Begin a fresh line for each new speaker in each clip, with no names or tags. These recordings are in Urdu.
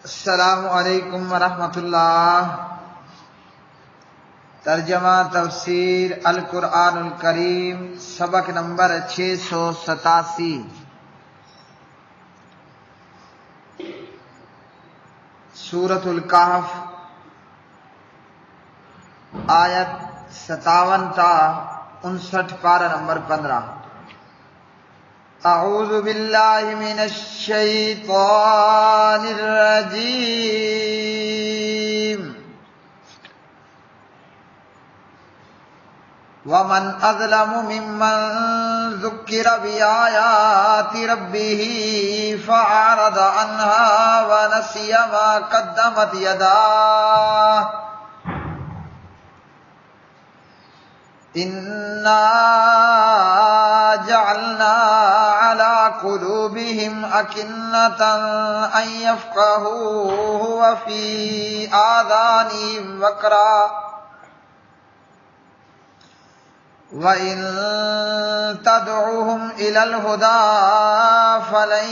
السلام علیکم ورحمۃ اللہ۔ ترجمہ تفسیر القرآن الکریم، سبق نمبر 687۔ سورۃ الکہف، آیت 57 تا 59، پارہ نمبر 15۔ اعوذ باللہ من الشیطان الرجیم۔ ومن اظلم ممن ذکر بآیات ربہ فأعرض عنہا ونسی ما قدمت یداہ انا جعلنا على قلوبهم أكنة أن يفقهوه وفي آذانهم وقرا وإن تدعوهم إلى الهدى فلن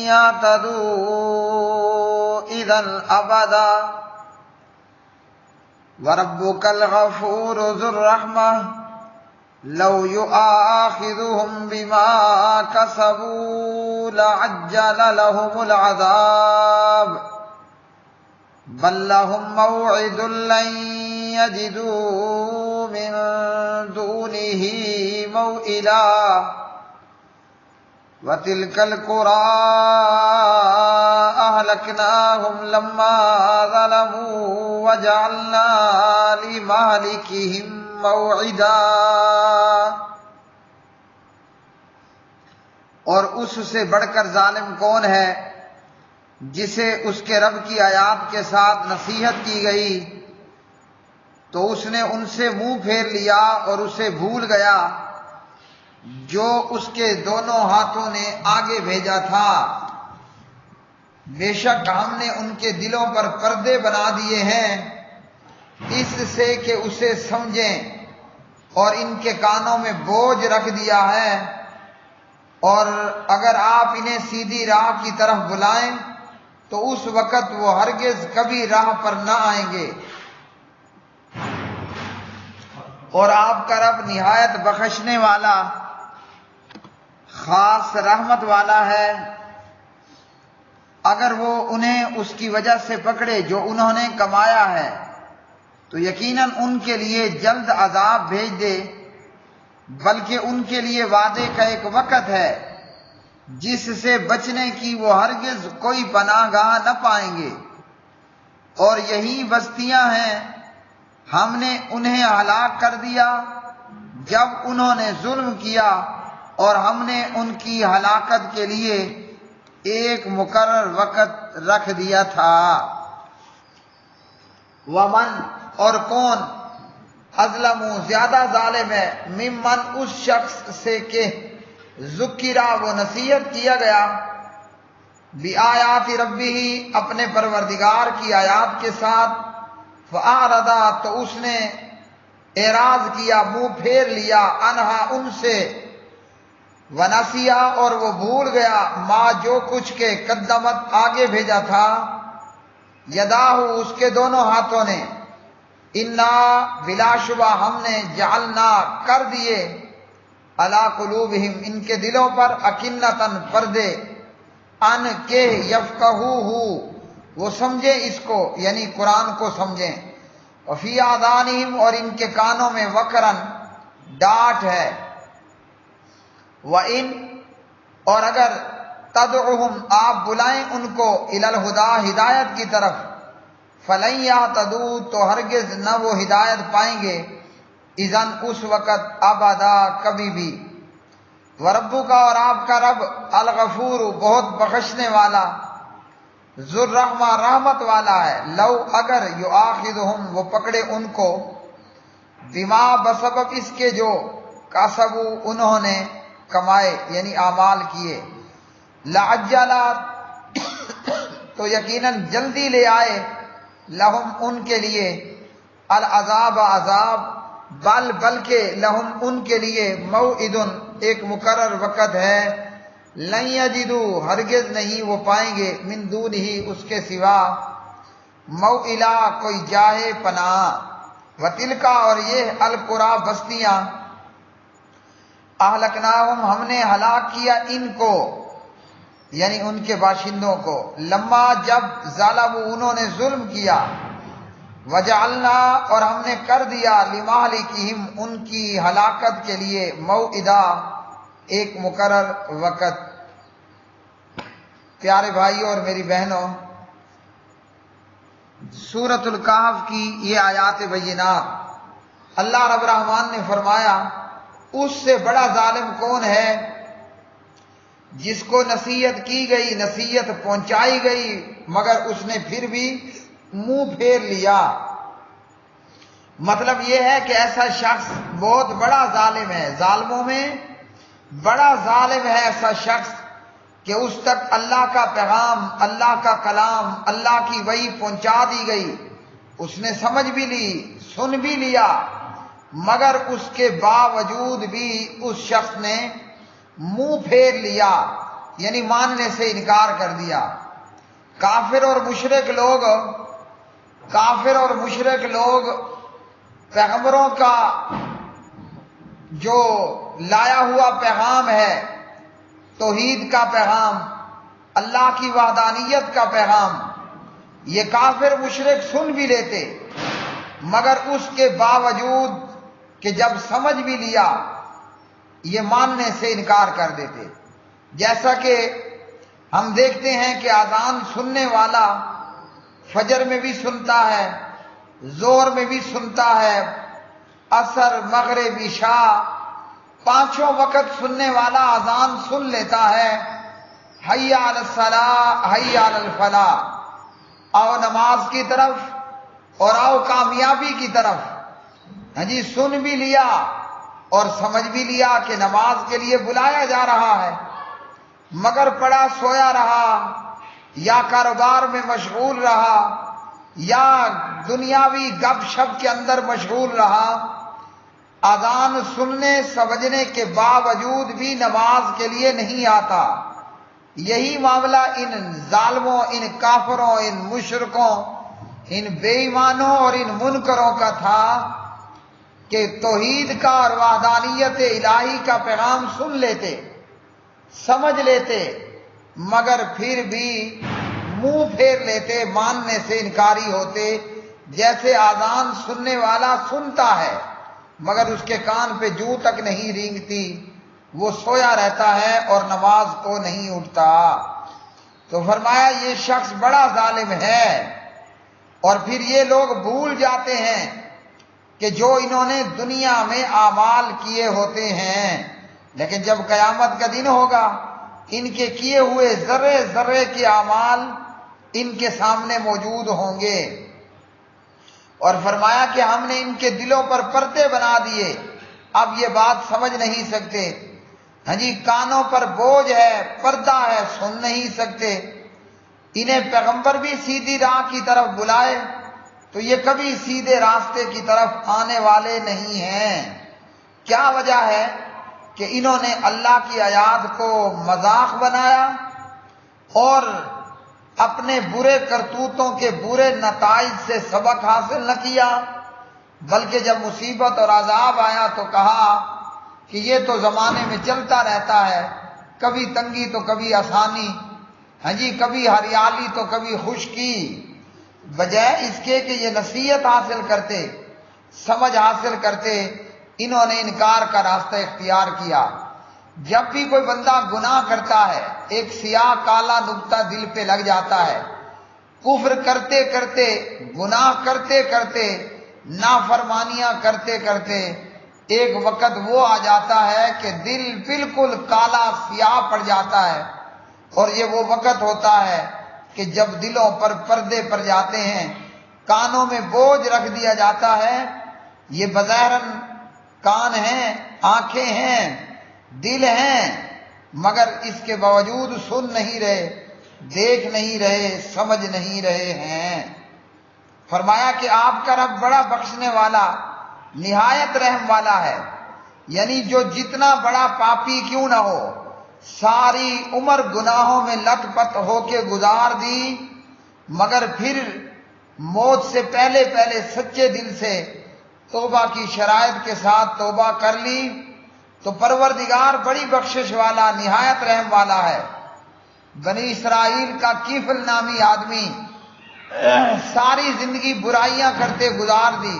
يهتدوا إذا أبدا وربك الغفور ذو الرحمة لو يؤاخذهم بما كسبوا لعجل لهم العذاب بل لهم موعد لن يجدوا من دونه موئلا وتلك القرى أهلكناهم لما ظلموا وجعلنا لمهلكهم موعدا۔ اور اس سے بڑھ کر ظالم کون ہے جسے اس کے رب کی آیات کے ساتھ نصیحت کی گئی تو اس نے ان سے منہ پھیر لیا اور اسے بھول گیا جو اس کے دونوں ہاتھوں نے آگے بھیجا تھا۔ بے شک ہم نے ان کے دلوں پر پردے بنا دیے ہیں اس سے کہ اسے سمجھیں، اور ان کے کانوں میں بوجھ رکھ دیا ہے، اور اگر آپ انہیں سیدھی راہ کی طرف بلائیں تو اس وقت وہ ہرگز کبھی راہ پر نہ آئیں گے۔ اور آپ کا رب نہایت بخشنے والا، خاص رحمت والا ہے۔ اگر وہ انہیں اس کی وجہ سے پکڑے جو انہوں نے کمایا ہے تو یقیناً ان کے لیے جلد عذاب بھیج دے، بلکہ ان کے لیے وعدے کا ایک وقت ہے جس سے بچنے کی وہ ہرگز کوئی پناہ گاہ نہ پائیں گے۔ اور یہی بستیاں ہیں ہم نے انہیں ہلاک کر دیا جب انہوں نے ظلم کیا، اور ہم نے ان کی ہلاکت کے لیے ایک مقرر وقت رکھ دیا تھا۔ ومن، اور کون، اظلم، زیادہ ظالم ہے، ممن، اس شخص سے کہ ذکرہ، وہ نصیحت کیا گیا، بآیات ربہ، اپنے پروردگار کی آیات کے ساتھ، فأعرض، تو اس نے اعراض کیا، منہ پھیر لیا، عنہا، ان سے، ونسیا، اور وہ بھول گیا، ما، جو کچھ کے قدمت، آگے بھیجا تھا، یداہ، اس کے دونوں ہاتھوں نے، انا، بلا شبہ ہم نے، جعلنا، کر دیے، علی قلوبہم، ان کے دلوں پر، اکنتاً، پردے، ان کے، یفقہوہ، وہ سمجھیں اس کو، یعنی قرآن کو سمجھیں، وفی آذانہم، اور ان کے کانوں میں، وقرن، ڈانٹ ہے، وَإِن، اور اگر تدعوہم، آپ بلائیں ان کو، الی الہدیٰ، ہدایت کی طرف، فلن یہتدوا، تو ہرگز نہ وہ ہدایت پائیں گے، اذن، اس وقت، ابدا، کبھی بھی، وربک، اور آپ کا رب، الغفور، بہت بخشنے والا، ذو الرحمہ، رحمت والا ہے، لو، اگر، یؤاخذہم، وہ پکڑے ان کو، بما، بسبب اس کے جو، کسبوا، انہوں نے کمائے، یعنی اعمال کیے، لعجل، تو یقیناً جلدی لے آئے، لہم، ان کے لیے، العذاب، عذاب، بلکہ لہم، ان کے لیے، موعد، ایک مقرر وقت ہے، لن یجدو ہرگز نہیں وہ پائیں گے من دونہ اس کے سوا موئلا کوئی جاہ پناہ وتلکا اور یہ القریٰ بستیاں اہلکناہم ہم نے ہلاک کیا ان کو یعنی ان کے باشندوں کو لما جب ظالموا انہوں نے ظلم کیا وجعلنا اور ہم نے کر دیا لمہلکہم ان کی ہلاکت کے لیے موعدا ایک مقرر وقت۔ پیارے بھائیوں اور میری بہنوں، سورۃ الکہف کی یہ آیات بینات اللہ رب الرحمن نے فرمایا اس سے بڑا ظالم کون ہے جس کو نصیحت کی گئی، نصیحت پہنچائی گئی، مگر اس نے پھر بھی منہ پھیر لیا۔ مطلب یہ ہے کہ ایسا شخص بہت بڑا ظالم ہے، ظالموں میں بڑا ظالم ہے ایسا شخص کہ اس تک اللہ کا پیغام، اللہ کا کلام، اللہ کی وحی پہنچا دی گئی، اس نے سمجھ بھی لی، سن بھی لیا، مگر اس کے باوجود بھی اس شخص نے منہ پھیر لیا، یعنی ماننے سے انکار کر دیا۔ کافر اور مشرک لوگ پیغمبروں کا جو لایا ہوا پیغام ہے، توحید کا پیغام، اللہ کی وحدانیت کا پیغام، یہ کافر مشرک سن بھی لیتے، مگر اس کے باوجود کہ جب سمجھ بھی لیا یہ ماننے سے انکار کر دیتے۔ جیسا کہ ہم دیکھتے ہیں کہ اذان سننے والا فجر میں بھی سنتا ہے، ظہر میں بھی سنتا ہے، عصر، مغرب، عشاء، پانچوں وقت سننے والا اذان سن لیتا ہے، حی علی الصلاۃ، حی علی الفلاح، آؤ نماز کی طرف اور آؤ کامیابی کی طرف۔ ہاں جی، سن بھی لیا اور سمجھ بھی لیا کہ نماز کے لیے بلایا جا رہا ہے، مگر پڑا سویا رہا، یا کاروبار میں مشغول رہا، یا دنیاوی گپ شپ کے اندر مشغول رہا، اذان سننے سمجھنے کے باوجود بھی نماز کے لیے نہیں آتا۔ یہی معاملہ ان ظالموں، ان کافروں، ان مشرکوں، ان بے ایمانوں اور ان منکروں کا تھا کہ توحید کا اور وحدانیت الہی کا پیغام سن لیتے، سمجھ لیتے، مگر پھر بھی منہ پھیر لیتے، ماننے سے انکاری ہوتے۔ جیسے اذان سننے والا سنتا ہے مگر اس کے کان پہ جوں تک نہیں رینگتی، وہ سویا رہتا ہے اور نماز کو نہیں اٹھتا۔ تو فرمایا یہ شخص بڑا ظالم ہے۔ اور پھر یہ لوگ بھول جاتے ہیں کہ جو انہوں نے دنیا میں اعمال کیے ہوتے ہیں، لیکن جب قیامت کا دن ہوگا ان کے کیے ہوئے ذرے ذرے کے اعمال ان کے سامنے موجود ہوں گے۔ اور فرمایا کہ ہم نے ان کے دلوں پر پردے بنا دیے، اب یہ بات سمجھ نہیں سکتے۔ ہاں جی، کانوں پر بوجھ ہے، پردہ ہے، سن نہیں سکتے۔ انہیں پیغمبر بھی سیدھی راہ کی طرف بلائے تو یہ کبھی سیدھے راستے کی طرف آنے والے نہیں ہیں۔ کیا وجہ ہے کہ انہوں نے اللہ کی آیات کو مذاق بنایا اور اپنے برے کرتوتوں کے برے نتائج سے سبق حاصل نہ کیا، بلکہ جب مصیبت اور عذاب آیا تو کہا کہ یہ تو زمانے میں چلتا رہتا ہے، کبھی تنگی تو کبھی آسانی، ہاں جی، کبھی ہریالی تو کبھی خشکی۔ بجائے اس کے کہ یہ نصیحت حاصل کرتے، سمجھ حاصل کرتے، انہوں نے انکار کا راستہ اختیار کیا۔ جب بھی کوئی بندہ گناہ کرتا ہے ایک سیاہ کالا نقطہ دل پہ لگ جاتا ہے، کفر کرتے کرتے، گناہ کرتے کرتے، نافرمانیاں کرتے کرتے ایک وقت وہ آ جاتا ہے کہ دل بالکل کالا سیاہ پڑ جاتا ہے، اور یہ وہ وقت ہوتا ہے کہ جب دلوں پر پردے پڑ جاتے ہیں، کانوں میں بوجھ رکھ دیا جاتا ہے۔ یہ بظاہراً کان ہیں، آنکھیں ہیں، دل ہیں، مگر اس کے باوجود سن نہیں رہے، دیکھ نہیں رہے، سمجھ نہیں رہے ہیں۔ فرمایا کہ آپ کا رب بڑا بخشنے والا، نہایت رحم والا ہے، یعنی جو جتنا بڑا پاپی کیوں نہ ہو، ساری عمر گناہوں میں لت پت ہو کے گزار دی، مگر پھر موت سے پہلے پہلے سچے دل سے توبہ کی شرائط کے ساتھ توبہ کر لی تو پروردگار بڑی بخشش والا نہایت رحم والا ہے۔ بنی اسرائیل کا کیفل نامی آدمی ساری زندگی برائیاں کرتے گزار دی،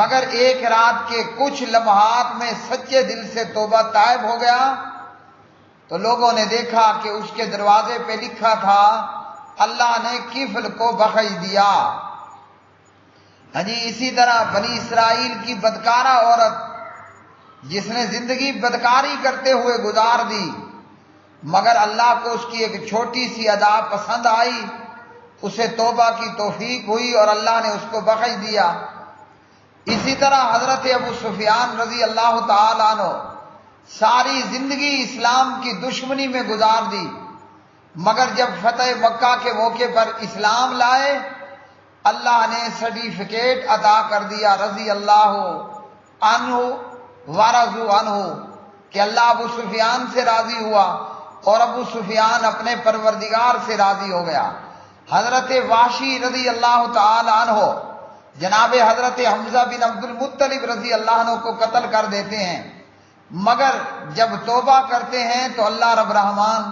مگر ایک رات کے کچھ لمحات میں سچے دل سے توبہ تائب ہو گیا تو لوگوں نے دیکھا کہ اس کے دروازے پہ لکھا تھا اللہ نے کیفل کو بخش دیا۔ ہاں جی، اسی طرح بنی اسرائیل کی بدکارہ عورت جس نے زندگی بدکاری کرتے ہوئے گزار دی، مگر اللہ کو اس کی ایک چھوٹی سی ادا پسند آئی، اسے توبہ کی توفیق ہوئی اور اللہ نے اس کو بخش دیا۔ اسی طرح حضرت ابو سفیان رضی اللہ تعالیٰ عنہ ساری زندگی اسلام کی دشمنی میں گزار دی، مگر جب فتح مکہ کے موقع پر اسلام لائے اللہ نے سرٹیفکیٹ عطا کر دیا رضی اللہ عنہ ورضوا عنہ کہ اللہ ابو سفیان سے راضی ہوا اور ابو سفیان اپنے پروردگار سے راضی ہو گیا۔ حضرت وحشی رضی اللہ تعالی عنہ جناب حضرت حمزہ بن عبد المطلب رضی اللہ عنہ کو قتل کر دیتے ہیں، مگر جب توبہ کرتے ہیں تو اللہ رب رحمان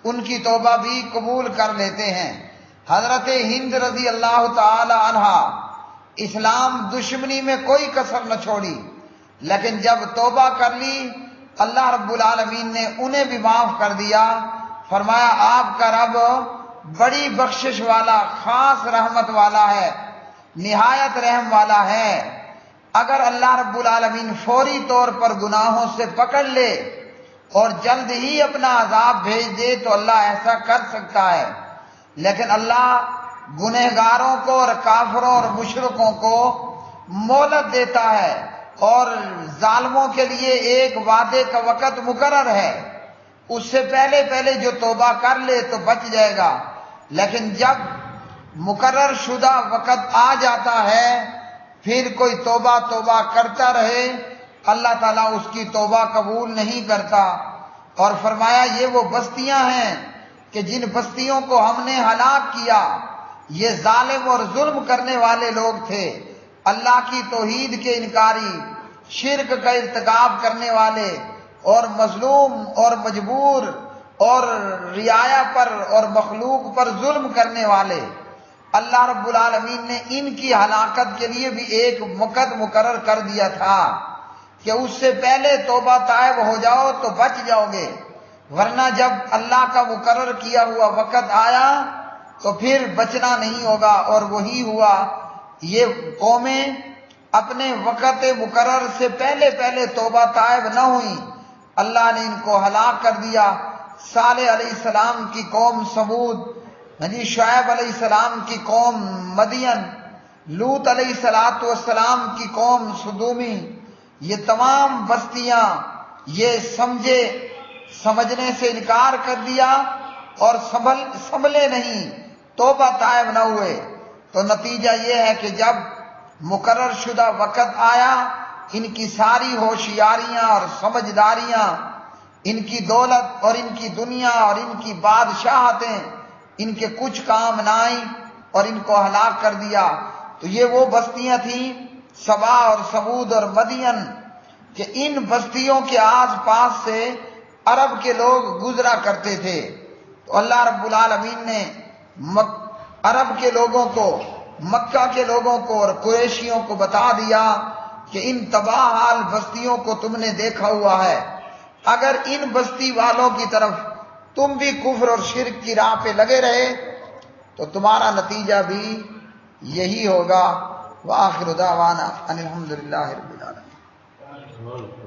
ان کی توبہ بھی قبول کر لیتے ہیں۔ حضرت ہند رضی اللہ تعالی عنہ اسلام دشمنی میں کوئی کسر نہ چھوڑی، لیکن جب توبہ کر لی اللہ رب العالمین نے انہیں بھی معاف کر دیا، فرمایا آپ کا رب بڑی بخشش والا، خاص رحمت والا ہے، نہایت رحم والا ہے۔ اگر اللہ رب العالمین فوری طور پر گناہوں سے پکڑ لے اور جلد ہی اپنا عذاب بھیج دے تو اللہ ایسا کر سکتا ہے، لیکن اللہ گنہگاروں کو اور کافروں اور مشرکوں کو مہلت دیتا ہے اور ظالموں کے لیے ایک وعدے کا وقت مقرر ہے، اس سے پہلے پہلے جو توبہ کر لے تو بچ جائے گا، لیکن جب مقرر شدہ وقت آ جاتا ہے پھر کوئی توبہ کرتا رہے اللہ تعالیٰ اس کی توبہ قبول نہیں کرتا۔ اور فرمایا یہ وہ بستیاں ہیں کہ جن بستیوں کو ہم نے ہلاک کیا یہ ظالم اور ظلم کرنے والے لوگ تھے، اللہ کی توحید کے انکاری، شرک کا ارتکاب کرنے والے اور مظلوم اور مجبور اور رعایا پر اور مخلوق پر ظلم کرنے والے۔ اللہ رب العالمین نے ان کی ہلاکت کے لیے بھی ایک وقت مقرر کر دیا تھا کہ اس سے پہلے توبہ طائب ہو جاؤ تو بچ جاؤ گے، ورنہ جب اللہ کا مقرر کیا ہوا وقت آیا تو پھر بچنا نہیں ہوگا، اور وہی ہوا۔ یہ قومیں اپنے وقت مقرر سے پہلے پہلے توبہ طائب نہ ہوئیں، اللہ نے ان کو ہلاک کر دیا۔ صالح علیہ السلام کی قوم سمود، شعیب علیہ السلام کی قوم مدین، لوط علیہ السلام کی قوم سدومی، یہ تمام بستیاں یہ سمجھنے سے انکار کر دیا اور سنبھلے نہیں، توبہ طائب نہ ہوئے، تو نتیجہ یہ ہے کہ جب مقرر شدہ وقت آیا ان کی ساری ہوشیاریاں اور سمجھداریاں، ان کی دولت اور ان کی دنیا اور ان کی بادشاہتیں ان کے کچھ کام نہ آئیں اور ان کو ہلاک کر دیا۔ تو یہ وہ بستیاں تھیں سبا اور سمود اور مدین کہ ان بستیوں کے آس پاس سے عرب کے لوگ گزرا کرتے تھے، تو اللہ رب العالمین نے عرب کے لوگوں کو، مکہ کے لوگوں کو اور قریشیوں کو بتا دیا کہ ان تباہ حال بستیوں کو تم نے دیکھا ہوا ہے، اگر ان بستی والوں کی طرف تم بھی کفر اور شرک کی راہ پہ لگے رہے تو تمہارا نتیجہ بھی یہی ہوگا۔ وآخر دعوانا ان الحمد للہ رب العالمین۔